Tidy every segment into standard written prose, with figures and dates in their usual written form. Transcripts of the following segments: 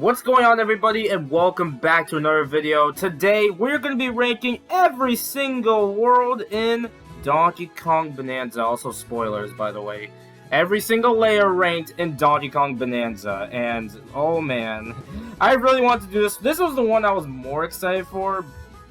What's going on, everybody, and welcome back to another video. Today we're going to be ranking every single world in Donkey Kong Bonanza. Also spoilers, by the way. Every single layer ranked in Donkey Kong Bonanza, and oh man, I really want to do this. This was the one I was more excited for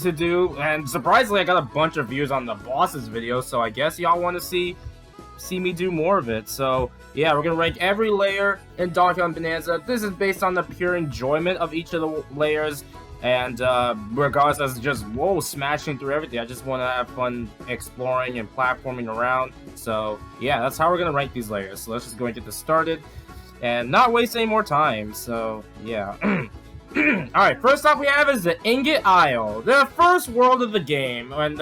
to do, and surprisingly I got a bunch of views on the bosses video, so I guess y'all want to see me do more of it. So yeah, we're gonna rank every layer in Donkey Kong Bonanza. This is based on the pure enjoyment of each of the layers, and regardless of just smashing through everything, I just want to have fun exploring and platforming around. So yeah, that's how we're gonna rank these layers. So let's just go and get this started and not waste any more time. So yeah. Alright, first off we have is the Ingot Isle, the first world of the game, and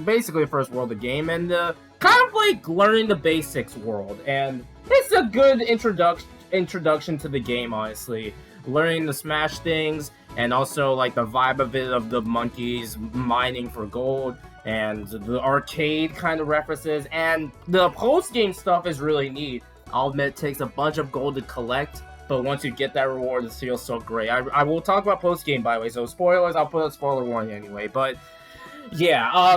basically the first world of the game, and kind of like learning the basics world, and it's a good introduction to the game, honestly. Learning to smash things, and also like the vibe of it, of the monkeys mining for gold, and the arcade kind of references, and the post-game stuff is really neat. I'll admit it takes a bunch of gold to collect, but once you get that reward, it feels so great. I will talk about post-game, by the way, so spoilers, I'll put a spoiler warning anyway, but yeah,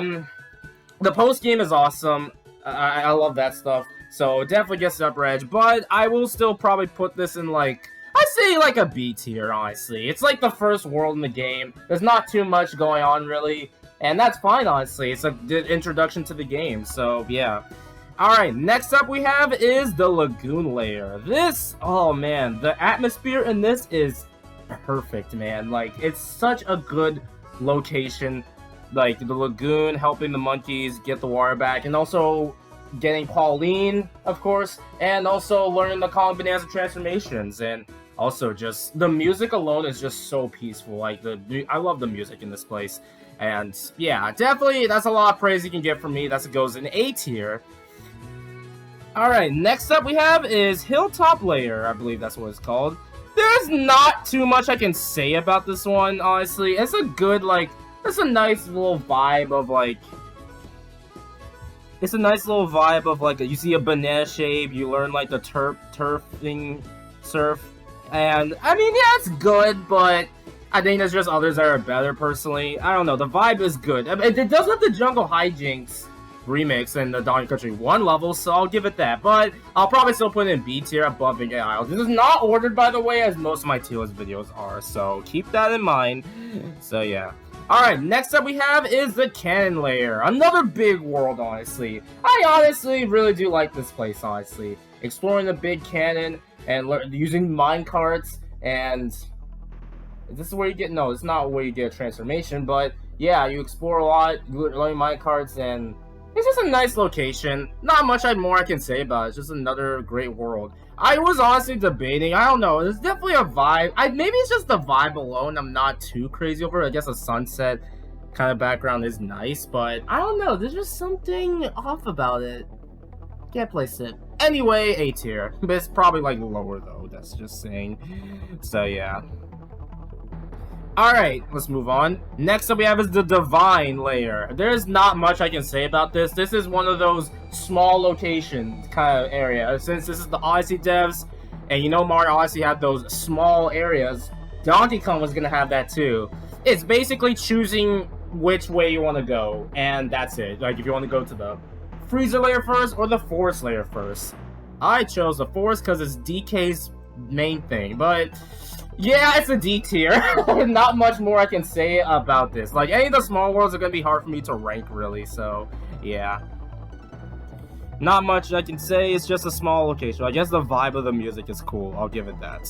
the post-game is awesome. I love that stuff, so it definitely gets the upper edge, but I will still probably put this in, like, I'd say like a B tier, honestly. It's like the first world in the game. There's not too much going on, really, and that's fine, honestly. It's a good introduction to the game, so yeah. Alright, next up we have is the Lagoon Layer. This, oh man, the atmosphere in this is perfect, man. Like, it's such a good location. Like, the lagoon, helping the monkeys get the water back, and also getting Pauline, of course, and also learning the Kong Bonanza transformations, and also just, the music alone is just so peaceful. Like, I love the music in this place, and yeah, definitely, that's a lot of praise you can get from me. That goes in A tier. Alright, next up we have is Hilltop Layer, I believe that's what it's called. There's not too much I can say about this one, honestly. It's a good, like, it's a nice little vibe of, like, you see a banana shape, you learn, like, the turfing surf, and, I mean, yeah, it's good, but I think there's just others that are better, personally. I don't know, the vibe is good. I mean, it does have the Jungle Hijinks remix in the Donkey Country 1 level, so I'll give it that, but I'll probably still put it in B tier above Ingot Isle. This is not ordered, by the way, as most of my tier list videos are, so keep that in mind. So, yeah. Alright, next up we have is the Cannon Layer. Another big world, honestly. I honestly really do like this place, honestly. Exploring the big cannon and using minecarts, and this is where you get, no, it's not where you get a transformation, but yeah, you explore a lot, learning minecarts, and it's just a nice location. Not much more I can say about it. It's just another great world. I was honestly debating. I don't know. There's definitely a vibe. Maybe it's just the vibe alone. I'm not too crazy over it. I guess a sunset kind of background is nice, but I don't know. There's just something off about it. Can't place it. Anyway, A tier. But it's probably like lower though. That's just saying. So yeah. Alright, let's move on. Next up we have is the Divine Layer. There's not much I can say about this. This is one of those small location kind of area. Since this is the Odyssey devs, and you know Mario Odyssey had those small areas, Donkey Kong was gonna have that too. It's basically choosing which way you want to go, and that's it. Like, if you want to go to the Freezer Layer first or the Forest Layer first. I chose the Forest because it's DK's main thing, but yeah, it's a D tier. Not much more I can say about this. Like, any of the small worlds are going to be hard for me to rank, really, so yeah. Not much I can say, it's just a small location. I guess the vibe of the music is cool, I'll give it that.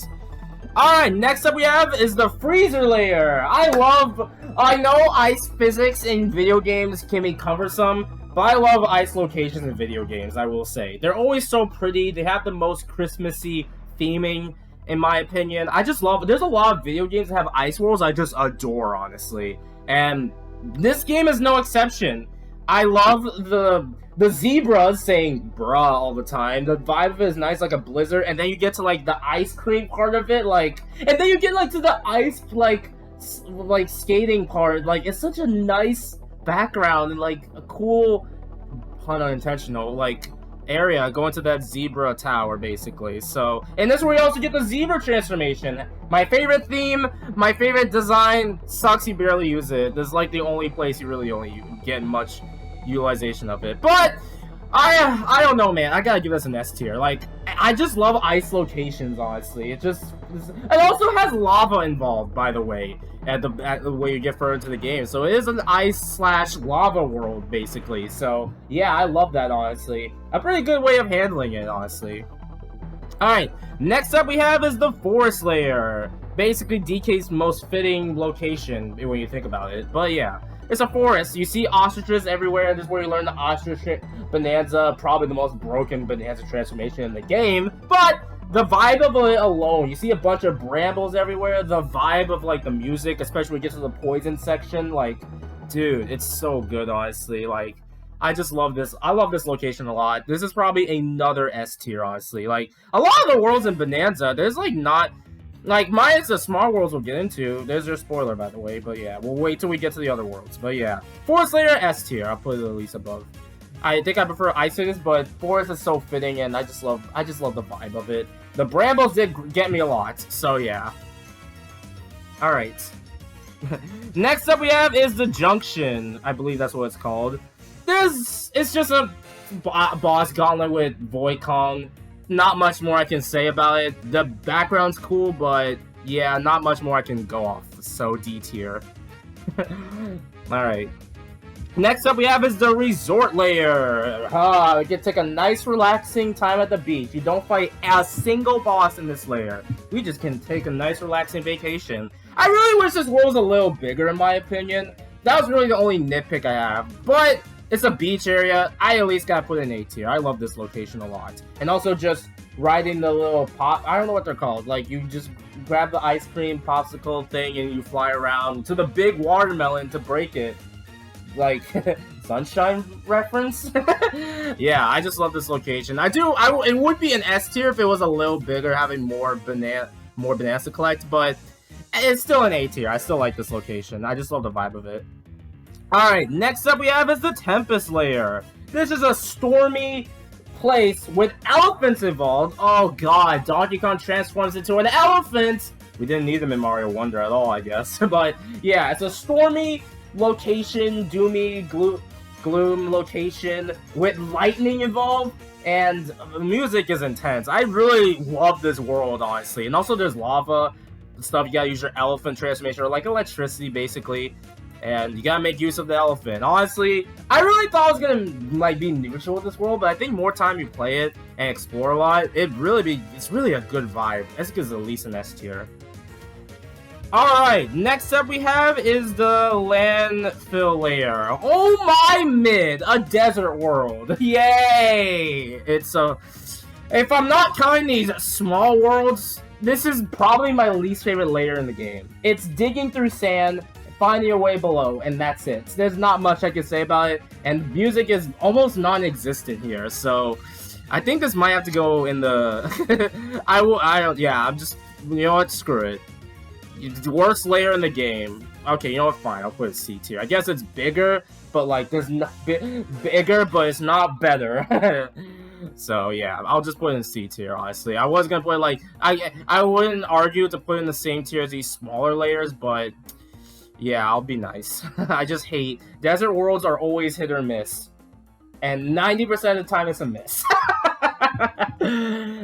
Alright, next up we have is the Freezer Layer. I know ice physics in video games can be cumbersome, but I love ice locations in video games, I will say. They're always so pretty, they have the most Christmassy theming, in my opinion. I just love it. There's a lot of video games that have ice worlds I just adore, honestly. And this game is no exception. I love the zebras saying bruh all the time. The vibe of it is nice, like a blizzard, and then you get to like the ice cream part of it, like, and then you get like to the ice like skating part. Like, it's such a nice background and like a cool, pun unintentional, like area, go into that zebra tower, basically. So, and this is where you also get the zebra transformation. My favorite theme, my favorite design. Sucks you barely use it. This is like the only place you really only get much utilization of it. But I don't know, man. I gotta give this an S tier. Like, I just love ice locations, honestly. It also has lava involved, by the way, at the way you get further into the game. So it is an ice/lava world, basically. So yeah, I love that, honestly. A pretty good way of handling it, honestly. Alright, next up we have is the forest layer. Basically DK's most fitting location when you think about it. But yeah, it's a forest. You see ostriches everywhere. This is where you learn the ostrich Bananza, probably the most broken Bananza transformation in the game. But the vibe of it alone, you see a bunch of brambles everywhere. The vibe of like the music, especially when you get to the poison section, like, dude, it's so good, honestly. Like, I just love this. I love this location a lot. This is probably another S tier, honestly. Like, a lot of the worlds in Bananza, there's like not, like, minus the small worlds we'll get into. There's your spoiler, by the way. But yeah, we'll wait till we get to the other worlds. But yeah, Forest Layer, S tier. I'll put it at least above. I think I prefer Ice Cities, but Forest is so fitting, and I just love the vibe of it. The brambles did get me a lot, so yeah. All right. Next up we have is the Junction. I believe that's what it's called. It's just a boss gauntlet with Void Kong. Not much more I can say about it. The background's cool, but yeah, not much more I can go off. So D tier. Alright. Next up we have is the Resort Layer. We can take a nice relaxing time at the beach. You don't fight a single boss in this layer. We just can take a nice relaxing vacation. I really wish this world was a little bigger, in my opinion. That was really the only nitpick I have. But it's a beach area. I at least gotta put in A tier. I love this location a lot. And also just riding the little pop, I don't know what they're called. Like, you just grab the ice cream popsicle thing and you fly around to the big watermelon to break it. Like, Sunshine reference? Yeah, I just love this location. It would be an S tier if it was a little bigger, having more bananas to collect, but it's still an A tier. I still like this location. I just love the vibe of it. Alright, next up we have is the Tempest Layer. This is a stormy place with elephants involved. Oh god, Donkey Kong transforms into an elephant! We didn't need them in Mario Wonder at all, I guess. But yeah, it's a stormy location, doomy, gloom location with lightning involved, and the music is intense. I really love this world, honestly. And also there's lava stuff. You gotta use your elephant transformation, or like electricity, basically. And you gotta make use of the elephant. Honestly, I really thought I was gonna like be neutral with this world, but I think more time you play it and explore a lot, it's really a good vibe. I think it's at least an S tier. Alright, next up we have is the Landfill Layer. Oh my mid! A desert world. Yay! If I'm not counting these small worlds, this is probably my least favorite layer in the game. It's digging through sand, finding your way below, and that's it. There's not much I can say about it, and music is almost non-existent here, so I think this might have to go in the... you know what, screw it. The worst layer in the game. Okay, you know what, fine, I'll put it C tier. I guess it's bigger, but like, there's not bigger, but it's not better. So yeah, I'll just put it in C tier, honestly. I was gonna put it like, I wouldn't argue to put it in the same tier as these smaller layers, but yeah, I'll be nice. I just hate, desert worlds are always hit or miss. And 90% of the time it's a miss.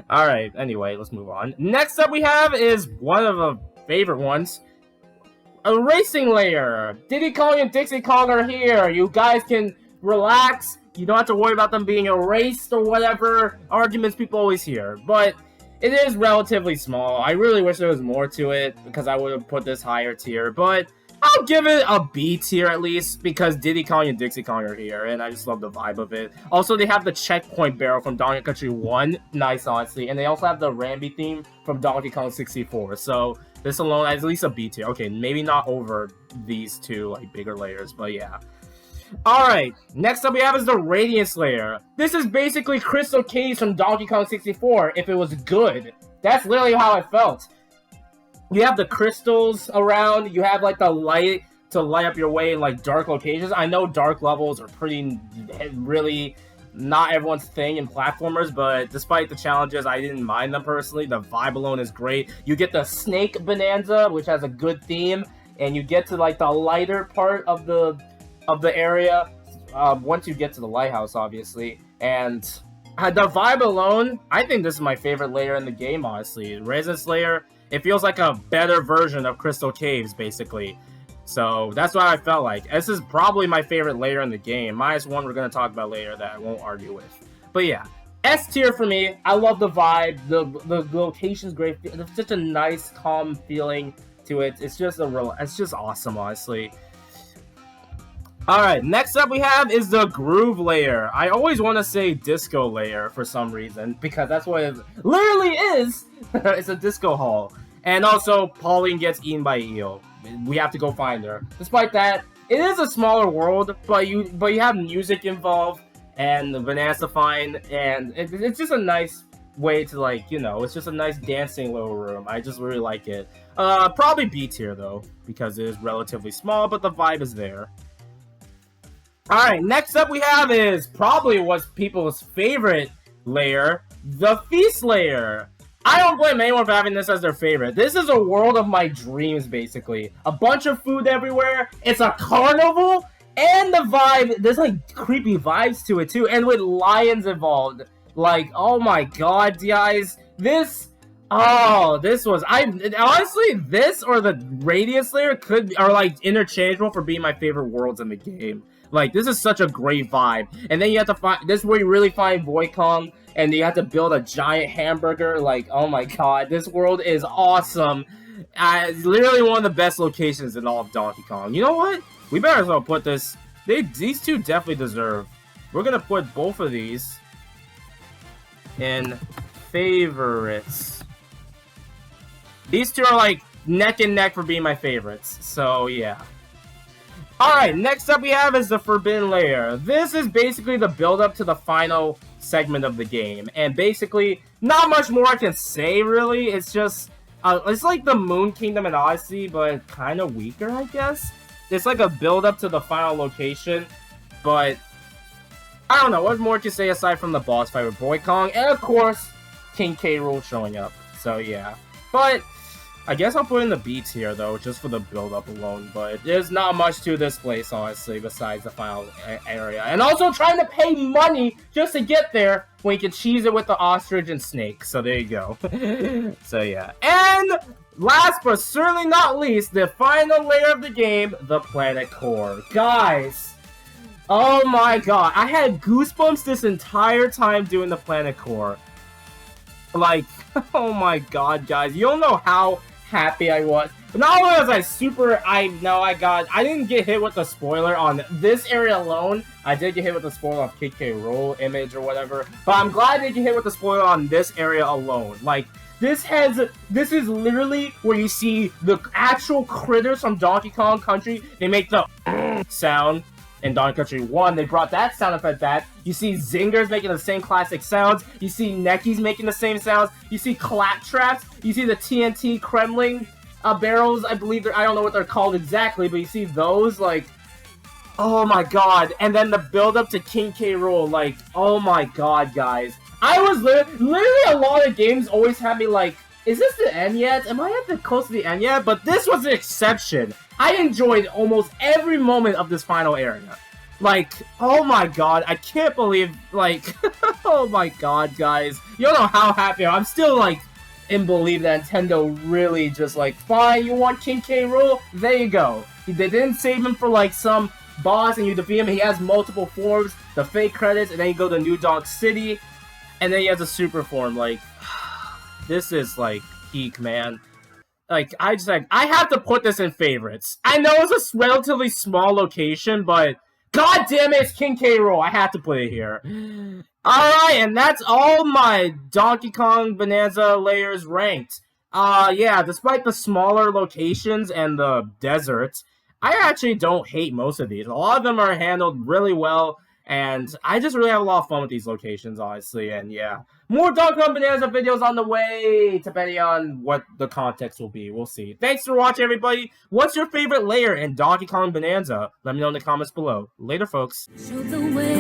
Alright, anyway, let's move on. Next up we have is one of the favorite ones. A racing layer. Diddy Kong and Dixie Kong are here. You guys can relax. You don't have to worry about them being erased or whatever arguments people always hear. But it is relatively small. I really wish there was more to it, because I would have put this higher tier. But I'll give it a B tier at least, because Diddy Kong and Dixie Kong are here, and I just love the vibe of it. Also, they have the checkpoint barrel from Donkey Kong Country 1. Nice, honestly. And they also have the Rambi theme from Donkey Kong 64. So this alone, at least a B tier. Okay, maybe not over these two, like, bigger layers, but yeah. Alright, next up we have is the Radiance Layer. This is basically Crystal Caves from Donkey Kong 64 if it was good. That's literally how I felt. You have the crystals around, you have like the light to light up your way in like dark locations. I know dark levels are really not everyone's thing in platformers, but despite the challenges, I didn't mind them personally. The vibe alone is great. You get the snake Bananza, which has a good theme, and you get to like the lighter part of the area once you get to the lighthouse, obviously. And the vibe alone, I think this is my favorite layer in the game, honestly. Resistance layer, it feels like a better version of Crystal Caves, basically. So that's what I felt like. This is probably my favorite layer in the game. Minus one we're going to talk about later that I won't argue with. But yeah, S tier for me. I love the vibe. The location's great. It's such a nice, calm feeling to it. It's just it's just awesome, honestly. Alright, next up we have is the groove layer. I always want to say disco layer for some reason, because that's what it literally is. It's a disco hall. And also, Pauline gets eaten by eel. We have to go find her. Despite that, it is a smaller world, but you have music involved and the Bananza find, and it's just a nice way to, like, you know, it's just a nice dancing little room. I just really like it. Probably B tier though, because it is relatively small, but the vibe is there. Alright, next up we have is probably what's people's favorite layer, the feast layer. I don't blame anyone for having this as their favorite. This is a world of my dreams, basically. A bunch of food everywhere. It's a carnival. And the vibe, there's like creepy vibes to it too. And with lions involved. Like, oh my god, guys. This was, honestly, this or the Radiance layer are like interchangeable for being my favorite worlds in the game. Like, this is such a great vibe. And then you have to find, this is where you really find Boy Kong. And you have to build a giant hamburger. Like, oh my god, this world is awesome. It's literally one of the best locations in all of Donkey Kong. You know what? We better as well put this. These two definitely deserve. We're gonna put both of these in favorites. These two are like neck and neck for being my favorites. So yeah. Alright, next up we have is the Forbidden Layer. This is basically the build-up to the final segment of the game. And basically, not much more I can say, really. It's just, it's like the Moon Kingdom and Odyssey, but kind of weaker, I guess. It's like a build-up to the final location, but I don't know, what more to say aside from the boss fight with Boy Kong, and of course, King K. Rool showing up. So yeah. But I guess I'll put in the B tier though, just for the build-up alone, but there's not much to this place, honestly, besides the final area. And also trying to pay money just to get there, when you can cheese it with the ostrich and snake. So there you go. So yeah. And last but certainly not least, the final layer of the game, the planet core. Guys, oh my god, I had goosebumps this entire time doing the planet core. Like, oh my god, guys, you don't know how happy I was. But not only was I didn't get hit with the spoiler on this area alone. I did get hit with the spoiler of King K. Rool image or whatever. But I'm glad I didn't get hit with the spoiler on this area alone. Like, this is literally where you see the actual critters from Donkey Kong Country. They make the sound. In Donkey Country 1, they brought that sound effect back. You see Zingers making the same classic sounds. You see Neckies making the same sounds. You see Claptraps. You see the TNT Kremling barrels, I believe. I don't know what they're called exactly, but you see those, like, oh my god. And then the build-up to King K. Rool, like, oh my god, guys. I was literally a lot of games always had me like, is this the end yet? Am I at the close to the end yet? But this was an exception. I enjoyed almost every moment of this final area. Like, oh my god, I can't believe, like, oh my god, guys. You don't know how happy I'm still, like, in belief that Nintendo really just, like, fine, you want King K. Rool? There you go. They didn't save him for, like, some boss and you defeat him. He has multiple forms, the fake credits, and then you go to New Donk City, and then he has a super form, like... This is, like, peak, man. Like, I have to put this in favorites. I know it's a relatively small location, but god damn it, it's King K. Rool. I have to put it here. Alright, and that's all my Donkey Kong Bananza layers ranked. Yeah, despite the smaller locations and the deserts, I actually don't hate most of these. A lot of them are handled really well. And I just really have a lot of fun with these locations, honestly, and yeah. More Donkey Kong Bananza videos on the way, depending on what the context will be. We'll see. Thanks for watching, everybody. What's your favorite layer in Donkey Kong Bananza? Let me know in the comments below. Later, folks. Show the way.